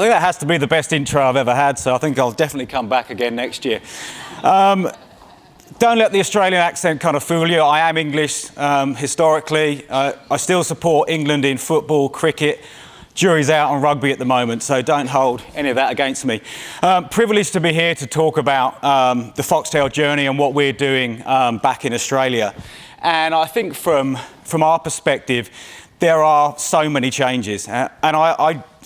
think that has to be the best intro I've ever had, so I think I'll definitely come back again next year. Don't let the Australian accent kind of fool you. I am English historically. I still support England in football, cricket. Jury's out on rugby at the moment, so don't hold any of that against me. Privileged to be here to talk about the Foxtel journey and what we're doing back in Australia. And I think from our perspective, there are so many changes. And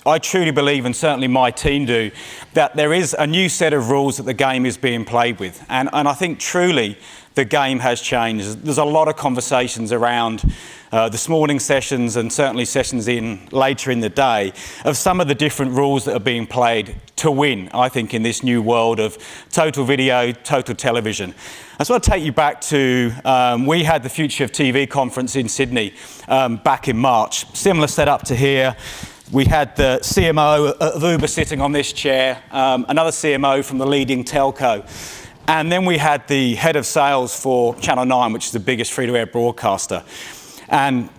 I truly believe, and certainly my team do, that there is a new set of rules that the game is being played with. And I think truly the game has changed. There's a lot of conversations around this morning sessions and certainly sessions later in the day of some of the different rules that are being played to win, I think, in this new world of total video, total television. I just want to take you back to, we had the Future of TV conference in Sydney back in March. Similar setup to here. We had the CMO of Uber sitting on this chair, another CMO from the leading telco. And then we had the head of sales for Channel 9, which is the biggest free-to-air broadcaster. And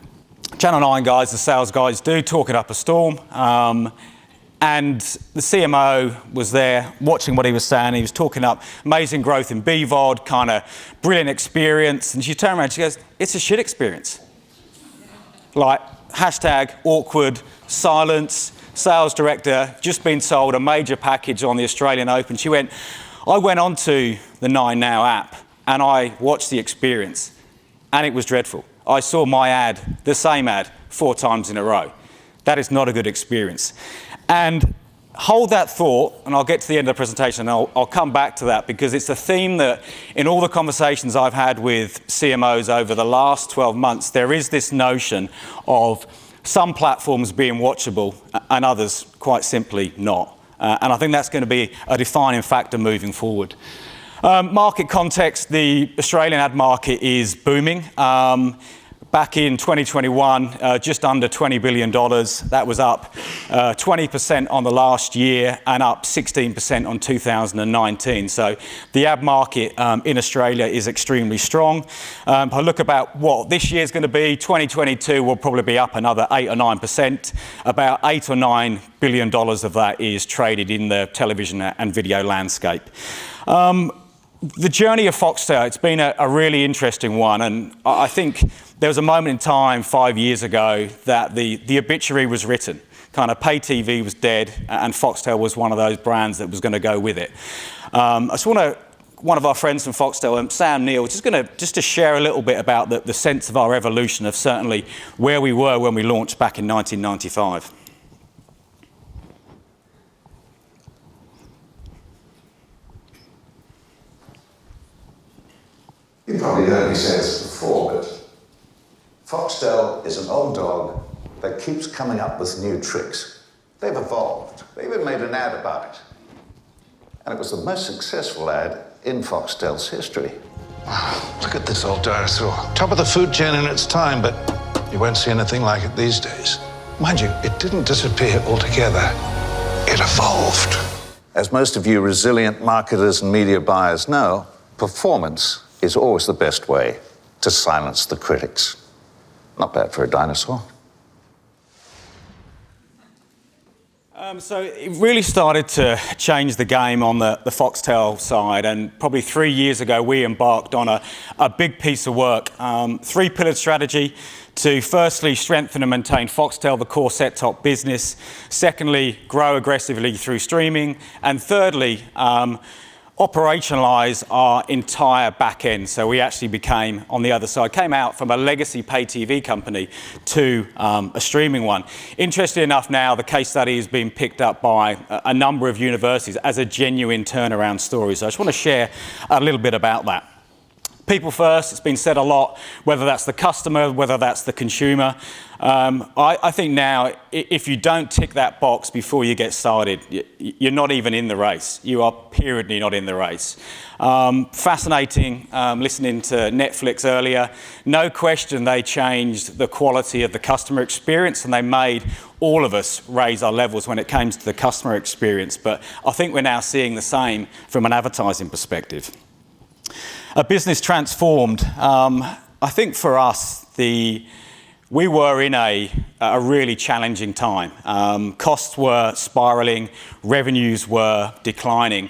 Channel 9 guys, the sales guys, do talk it up a storm. And the CMO was there watching what he was saying. He was talking up amazing growth in BVOD, kind of brilliant experience. And she turned around and she goes, "It's a shit experience." Like, hashtag awkward, silence, sales director, just been sold a major package on the Australian Open. She went, "I went onto the 9 Now app and I watched the experience and it was dreadful. I saw my ad, the same ad, 4 times in a row. That is not a good experience." And hold that thought, and I'll get to the end of the presentation and I'll come back to that, because it's a theme that in all the conversations I've had with CMOs over the last 12 months, there is this notion of some platforms being watchable and others quite simply not. And I think that's going to be a defining factor moving forward. Market context, the Australian ad market is booming. Back in 2021, just under $20 billion. That was up 20% on the last year and up 16% on 2019. So the ad market in Australia is extremely strong. If I look about what this year is going to be, 2022 will probably be up another 8 or 9%. About $8 or $9 billion of that is traded in the television and video landscape. The journey of Foxtel, it's been a really interesting one, and I think there was a moment in time 5 years ago that the obituary was written. Kind of pay TV was dead, and Foxtel was one of those brands that was going to go with it. I just want to, one of our friends from Foxtel, Sam Neill, just to share a little bit about the sense of our evolution of certainly where we were when we launched back in 1995. You've probably heard me say this before, but Foxtel is an old dog that keeps coming up with new tricks. They've evolved. They even made an ad about it. And it was the most successful ad in Foxtel's history. Wow, look at this old dinosaur. Top of the food chain in its time, but you won't see anything like it these days. Mind you, it didn't disappear altogether. It evolved. As most of you resilient marketers and media buyers know, performance is always the best way to silence the critics. Not bad for a dinosaur. So it really started to change the game on the Foxtel side, and probably 3 years ago we embarked on a big piece of work, 3-pillared strategy to firstly strengthen and maintain Foxtel, the core set-top business, secondly grow aggressively through streaming, and thirdly operationalise our entire back end. So we actually became, on the other side, came out from a legacy pay TV company to a streaming one. Interesting enough now, the case study is being picked up by a number of universities as a genuine turnaround story. So I just want to share a little bit about that. People first, it's been said a lot, whether that's the customer, whether that's the consumer. I think now, if you don't tick that box before you get started, you're not even in the race. You are periodically not in the race. Fascinating, listening to Netflix earlier. No question they changed the quality of the customer experience, and they made all of us raise our levels when it came to the customer experience. But I think we're now seeing the same from an advertising perspective. A business transformed. I think for us, we were in a really challenging time. Costs were spiraling, revenues were declining,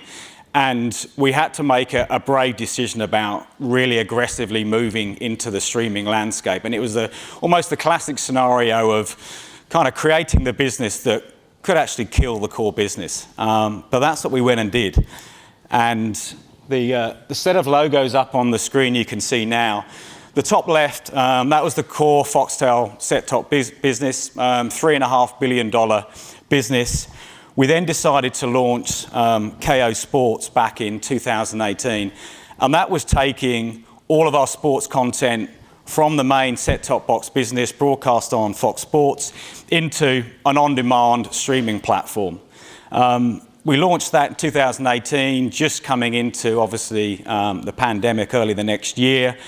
and we had to make a brave decision about really aggressively moving into the streaming landscape. And it was almost the classic scenario of kind of creating the business that could actually kill the core business. But that's what we went and did. And the set of logos up on the screen you can see now. The top left, that was the core Foxtel set-top business, $3.5 billion business. We then decided to launch Kayo Sports back in 2018, and that was taking all of our sports content from the main set-top box business, broadcast on Fox Sports, into an on-demand streaming platform. We launched that in 2018, just coming into, obviously, the pandemic early the next year.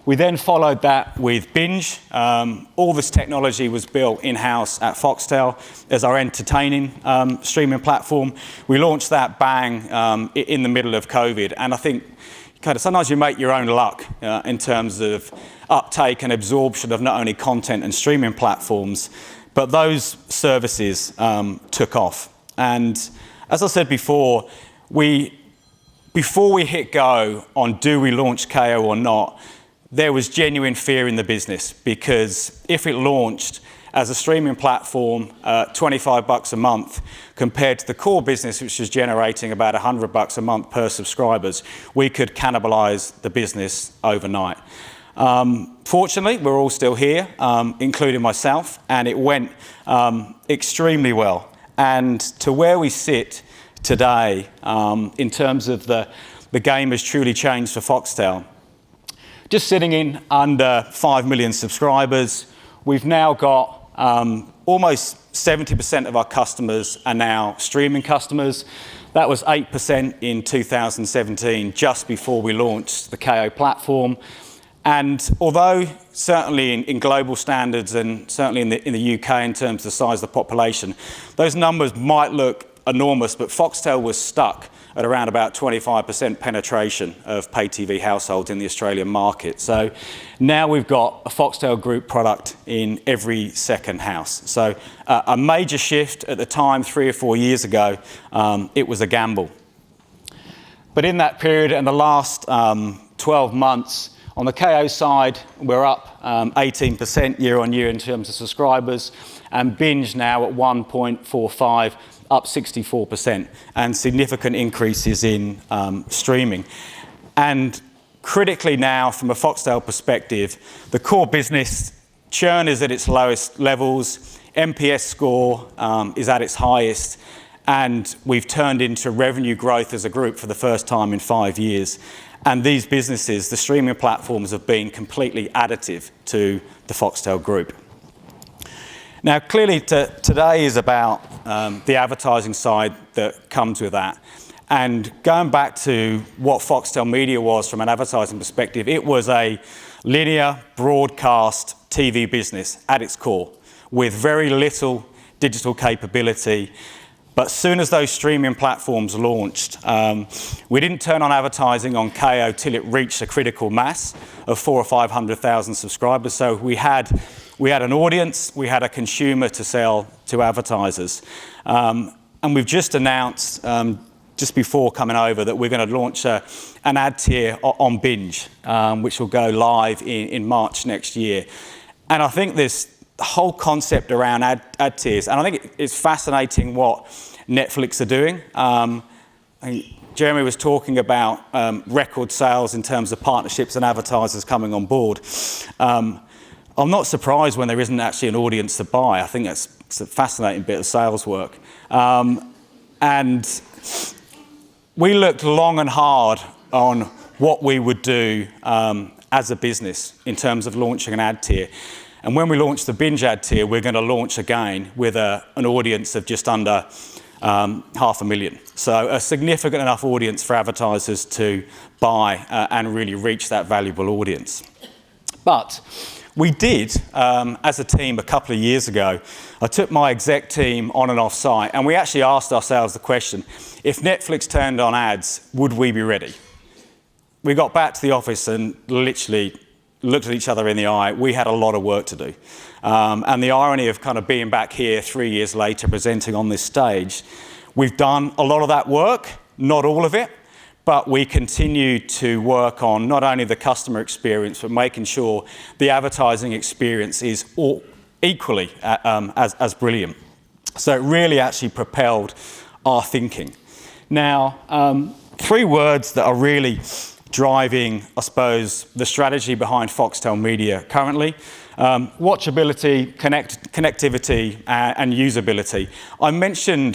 We then followed that with Binge. All this technology was built in-house at Foxtel as our entertaining streaming platform. We launched that bang in the middle of COVID. And I think kind of sometimes you make your own luck in terms of uptake and absorption of not only content and streaming platforms, but those services took off. And as I said before we hit go on do we launch Kayo or not, there was genuine fear in the business, because if it launched as a streaming platform, $25 a month, compared to the core business, which was generating about $100 a month per subscribers, we could cannibalize the business overnight. Fortunately, we're all still here, including myself, and it went extremely well. And to where we sit today, in terms of the game has truly changed for Foxtel. Just sitting in under 5 million subscribers, we've now got almost 70% of our customers are now streaming customers. That was 8% in 2017, just before we launched the Kayo platform. And although certainly in global standards and certainly in the UK in terms of the size of the population, those numbers might look enormous, but Foxtel was stuck at around about 25% penetration of pay TV households in the Australian market. So now we've got a Foxtel Group product in every second house. So a major shift at the time, 3 or 4 years ago. It was a gamble. But in that period, in the last 12 months, on the Kayo side, we're up 18% year on year in terms of subscribers, and Binge now at 1.45, up 64%, and significant increases in streaming. And critically now, from a Foxtel perspective, the core business churn is at its lowest levels, NPS score is at its highest, and we've turned into revenue growth as a group for the first time in 5 years. And these businesses, the streaming platforms, have been completely additive to the Foxtel Group. Now, clearly today is about the advertising side that comes with that. And going back to what Foxtel Media was from an advertising perspective, it was a linear broadcast TV business at its core, with very little digital capability. But as soon as those streaming platforms launched, we didn't turn on advertising on Kayo till it reached a critical mass of 400,000 or 500,000 subscribers. So we had an audience, we had a consumer to sell to advertisers. And we've just announced, just before coming over, that we're going to launch an ad tier on Binge, which will go live in March next year. And I think this whole concept around ad tiers, and I think it's fascinating what Netflix are doing. Jeremy was talking about record sales in terms of partnerships and advertisers coming on board. I'm not surprised when there isn't actually an audience to buy. I think it's a fascinating bit of sales work. And we looked long and hard on what we would do as a business in terms of launching an ad tier. And when we launch the Binge ad tier, we're going to launch again with an audience of just under 500,000. So a significant enough audience for advertisers to buy and really reach that valuable audience. But we did, as a team a couple of years ago, I took my exec team on and off site, and we actually asked ourselves the question, if Netflix turned on ads, would we be ready? We got back to the office and literally looked at each other in the eye. We had a lot of work to do. And the irony of kind of being back here 3 years later, presenting on this stage, we've done a lot of that work, not all of it, but we continue to work on not only the customer experience, but making sure the advertising experience is equally as brilliant. So it really actually propelled our thinking. Now, 3 words that are really driving, I suppose, the strategy behind Foxtel Media currently. Watchability, connectivity, and usability. I mentioned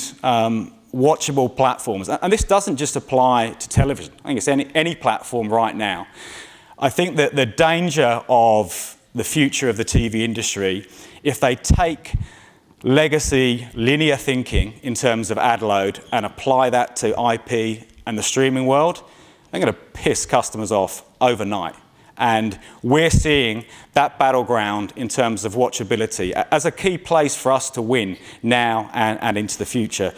watchable platforms, and this doesn't just apply to television. I think it's any platform right now. I think that the danger of the future of the TV industry, if they take legacy linear thinking in terms of ad load and apply that to IP and the streaming world, they're going to piss customers off overnight. And we're seeing that battleground in terms of watchability as a key place for us to win now and into the future.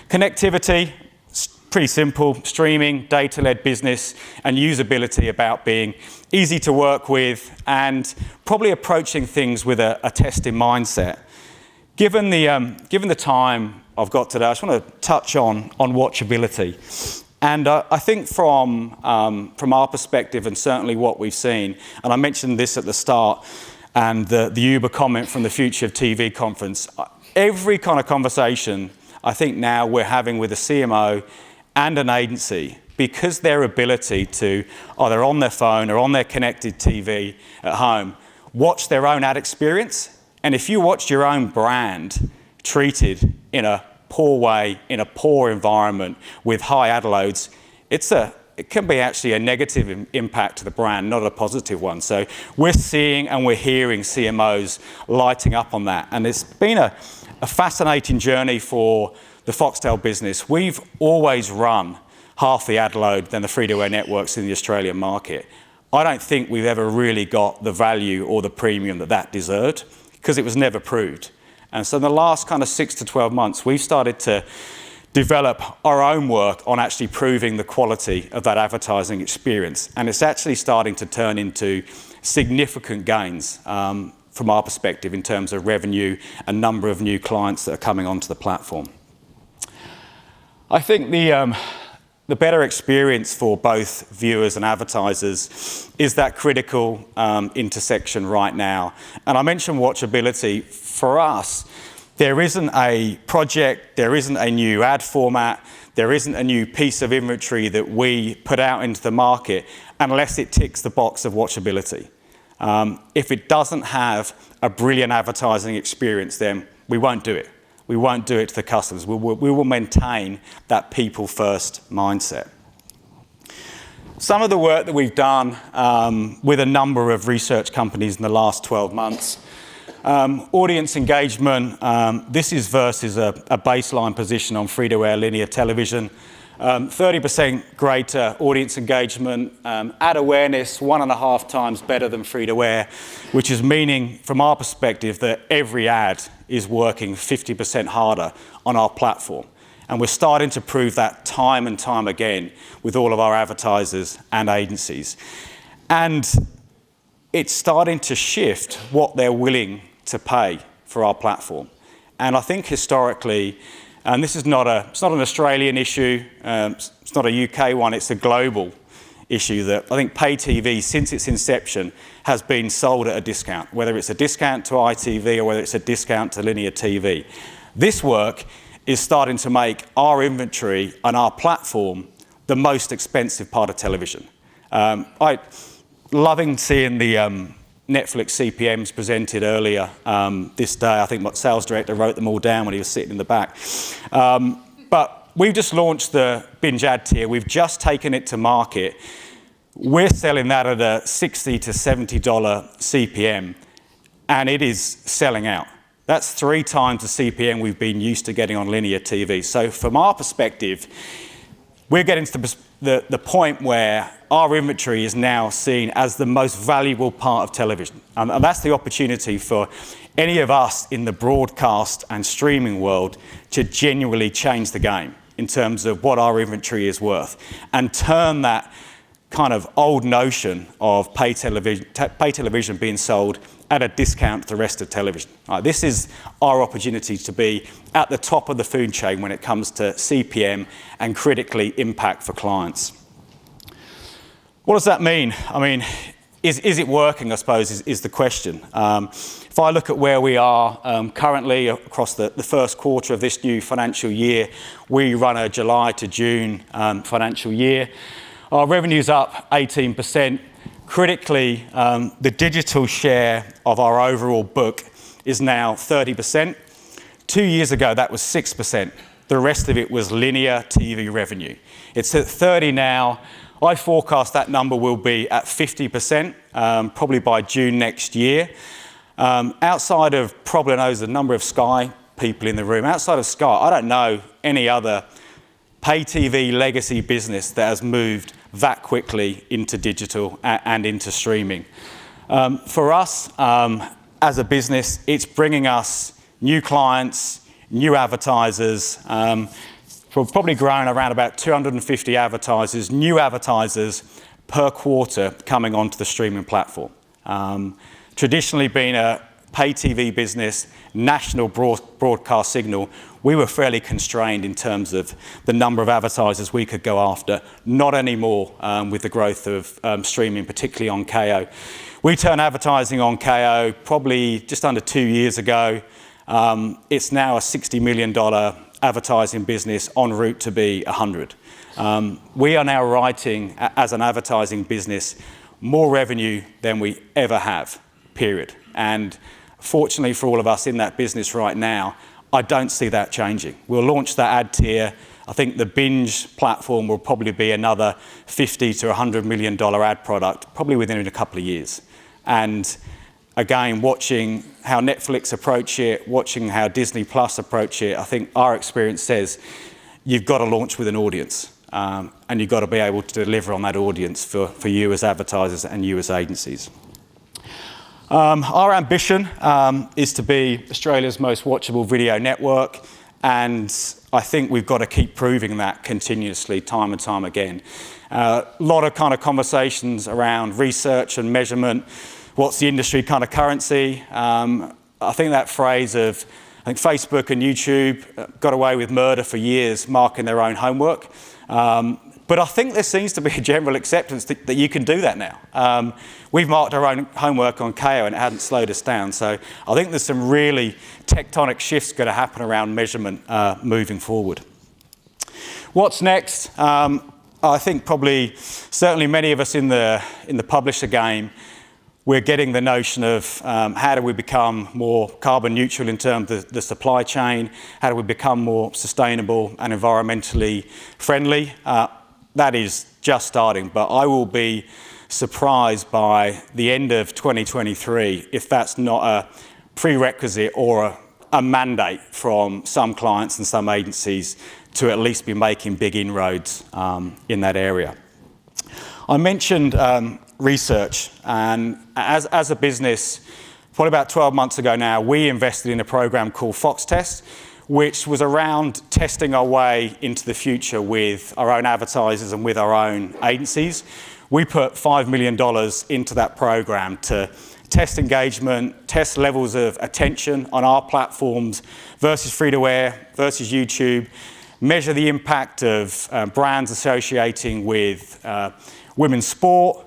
Connectivity, pretty simple, streaming, data-led business, and usability about being easy to work with and probably approaching things with a testing mindset. Given the time I've got today, I just want to touch on watchability. And I think from our perspective, and certainly what we've seen, and I mentioned this at the start, and the Uber comment from the Future of TV conference, every kind of conversation I think now we're having with a CMO and an agency, because their ability to, either on their phone or on their connected TV at home, watch their own ad experience. And if you watched your own brand treated in a poor way, in a poor environment with high ad loads, it can be actually a negative impact to the brand, not a positive one. So we're seeing and we're hearing CMOs lighting up on that. And it's been a fascinating journey for the Foxtel business. We've always run half the ad load than the free-to-air networks in the Australian market. I don't think we've ever really got the value or the premium that deserved, because it was never proved. And so in the last kind of 6 to 12 months, we've started to develop our own work on actually proving the quality of that advertising experience. And it's actually starting to turn into significant gains from our perspective in terms of revenue and number of new clients that are coming onto the platform. I think the better experience for both viewers and advertisers is that critical intersection right now. And I mentioned watchability. For us, there isn't a project, there isn't a new ad format, there isn't a new piece of inventory that we put out into the market unless it ticks the box of watchability. If it doesn't have a brilliant advertising experience, then we won't do it. We won't do it to the customers. We will maintain that people-first mindset. Some of the work that we've done with a number of research companies in the last 12 months, audience engagement, this is versus a baseline position on free-to-air linear television. 30% greater audience engagement, ad awareness 1.5 times better than free-to-air, which is meaning, from our perspective, that every ad is working 50% harder on our platform. And we're starting to prove that time and time again with all of our advertisers and agencies. And it's starting to shift what they're willing to pay for our platform. And I think historically, and this is it's not an Australian issue, it's not a UK one, it's a global issue that I think pay TV, since its inception, has been sold at a discount, whether it's a discount to ITV or whether it's a discount to linear TV. This work is starting to make our inventory and our platform the most expensive part of television. Loving seeing the Netflix CPMs presented earlier this day. I think my sales director wrote them all down when he was sitting in the back. But we've just launched the Binge ad tier. We've just taken it to market. We're selling that at a $60 to $70 CPM, and it is selling out. That's 3 times the CPM we've been used to getting on linear TV. So from our perspective, we're getting to the point where our inventory is now seen as the most valuable part of television. And that's the opportunity for any of us in the broadcast and streaming world to genuinely change the game in terms of what our inventory is worth and turn that kind of old notion of pay television being sold at a discount to the rest of television. This is our opportunity to be at the top of the food chain when it comes to CPM and critically impact for clients. What does that mean? I mean, is it working, I suppose, is the question. If I look at where we are currently across the first quarter of this new financial year, we run a July to June financial year. Our revenue's up 18%. Critically, the digital share of our overall book is now 30%. 2 years ago, that was 6%. The rest of it was linear TV revenue. It's at 30 now. I forecast that number will be at 50%, probably by June next year. Outside of, probably knows the number of Sky people in the room, outside of Sky, I don't know any other pay TV legacy business that has moved that quickly into digital and into streaming. For us, as a business, it's bringing us new clients, new advertisers. We've probably grown around about 250 advertisers, new advertisers per quarter coming onto the streaming platform. Traditionally being a pay TV business, national broadcast signal, we were fairly constrained in terms of the number of advertisers we could go after. Not anymore with the growth of streaming, particularly on Kayo. We turned advertising on Kayo probably just under 2 years ago. It's now a $60 million advertising business en route to be 100. We are now writing, as an advertising business, more revenue than we ever have, period. And fortunately for all of us in that business right now, I don't see that changing. We'll launch that ad tier. I think the Binge platform will probably be another $50 to $100 million ad product, probably within a couple of years. And again, watching how Netflix approach it, watching how Disney Plus approach it, I think our experience says you've got to launch with an audience, and you've got to be able to deliver on that audience for you as advertisers and you as agencies. Our ambition is to be Australia's most watchable video network, and I think we've got to keep proving that continuously, time and time again. A lot of kind of conversations around research and measurement. What's the industry kind of currency? I think that phrase of, I think Facebook and YouTube got away with murder for years, marking their own homework. But I think there seems to be a general acceptance that you can do that now. We've marked our own homework on Kayo and it hadn't slowed us down. So I think there's some really tectonic shifts going to happen around measurement moving forward. What's next? I think probably, certainly many of us in the publisher game, we're getting the notion of how do we become more carbon neutral in terms of the supply chain? How do we become more sustainable and environmentally friendly? That is just starting, but I will be surprised by the end of 2023 if that's not a prerequisite or a mandate from some clients and some agencies to at least be making big inroads in that area. I mentioned research, and as a business, probably about 12 months ago now, we invested in a program called Foxtel, which was around testing our way into the future with our own advertisers and with our own agencies. We put $5 million into that program to test engagement, test levels of attention on our platforms versus free-to-air, versus YouTube, measure the impact of brands associating with women's sport,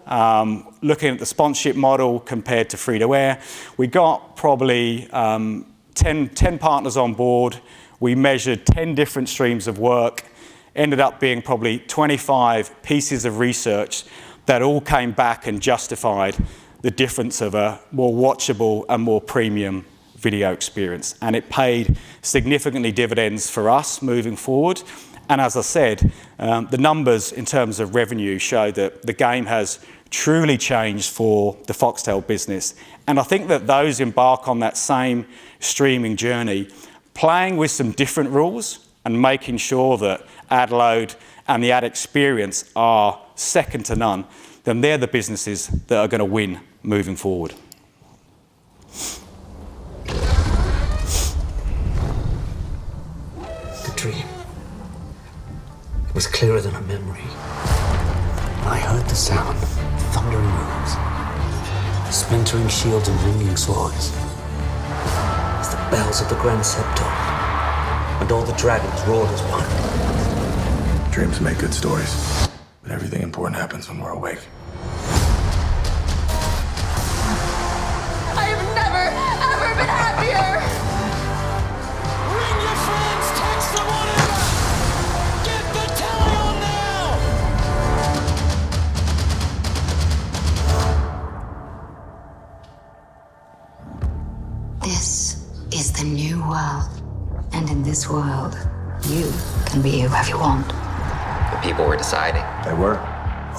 looking at the sponsorship model compared to free-to-air. We got probably 10 partners on board. We measured 10 different streams of work, ended up being probably 25 pieces of research that all came back and justified the difference of a more watchable and more premium video experience. And it paid significantly dividends for us moving forward. And as I said, the numbers in terms of revenue show that the game has truly changed for the Foxtel business. And I think that those embark on that same streaming journey, playing with some different rules and making sure that ad load and the ad experience are second to none, then they're the businesses that are going to win moving forward. The dream. It was clearer than a memory. I heard the sound of thundering rooms, splintering shields and ringing swords, as the bells of the Grand Septon and all the dragons roared as one. Dreams make good stories, but everything important happens when we're awake. I have never, ever been happier! Ring your friends, text them, whatever! Get the tally on now! This is the new world. And in this world, you can be whoever you want. The people were deciding. They were,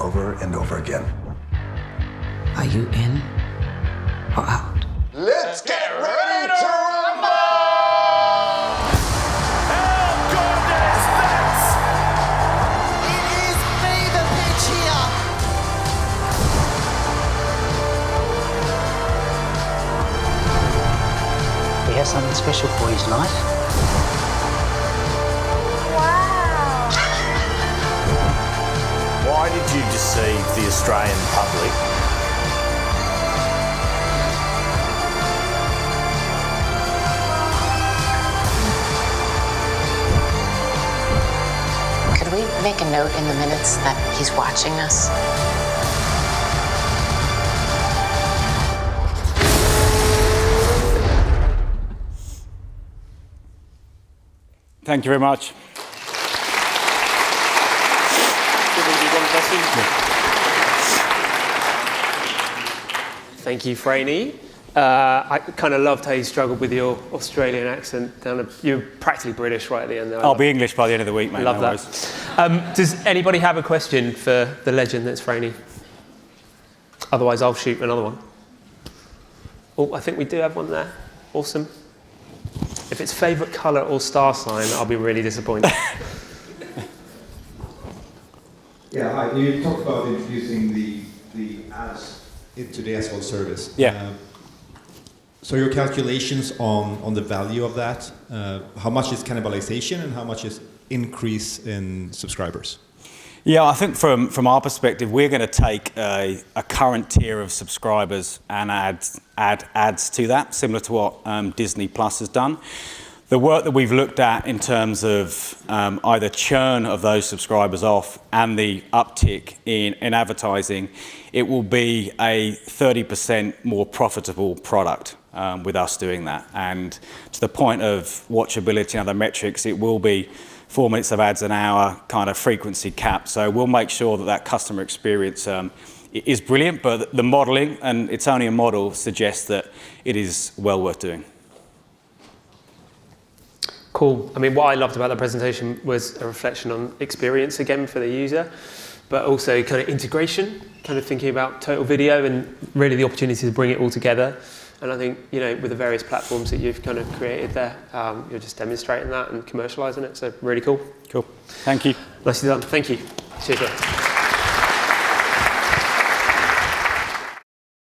over and over again. Are you in or out? Let's get ready to rumble! It is fever pitch here! We have something special for you tonight. Why did you deceive the Australian public? Could we make a note in the minutes that he's watching us? Thank you very much. Thank you, Frainy. I kind of loved how you struggled with your Australian accent. You're practically British right at the end there. I'll be English by the end of the week, mate. I love no that. Does anybody have a question for the legend that's Frainy? Otherwise, I'll shoot another one. Oh, I think we do have one there. Awesome. If it's favourite colour or star sign, I'll be really disappointed. Yeah, hi. You talked about introducing the ads into the SVOD service. Yeah. So your calculations on the value of that, how much is cannibalization and how much is increase in subscribers? Yeah, I think from our perspective, we're going to take a current tier of subscribers and add ads to that, similar to what Disney Plus has done. The work that we've looked at in terms of either churn of those subscribers off and the uptick in advertising, it will be a 30% more profitable product with us doing that. And to the point of watchability and other metrics, it will be 4 minutes of ads an hour, kind of frequency cap. So we'll make sure that customer experience is brilliant, but the modelling, and it's only a model, suggests that it is well worth doing. Cool. I mean, what I loved about the presentation was a reflection on experience again for the user, but also kind of integration, kind of thinking about total video and really the opportunity to bring it all together. And I think, you know, with the various platforms that you've kind of created there, you're just demonstrating that and commercialising it. So really cool. Cool. Thank you. Nicely done. Thank you. Cheers.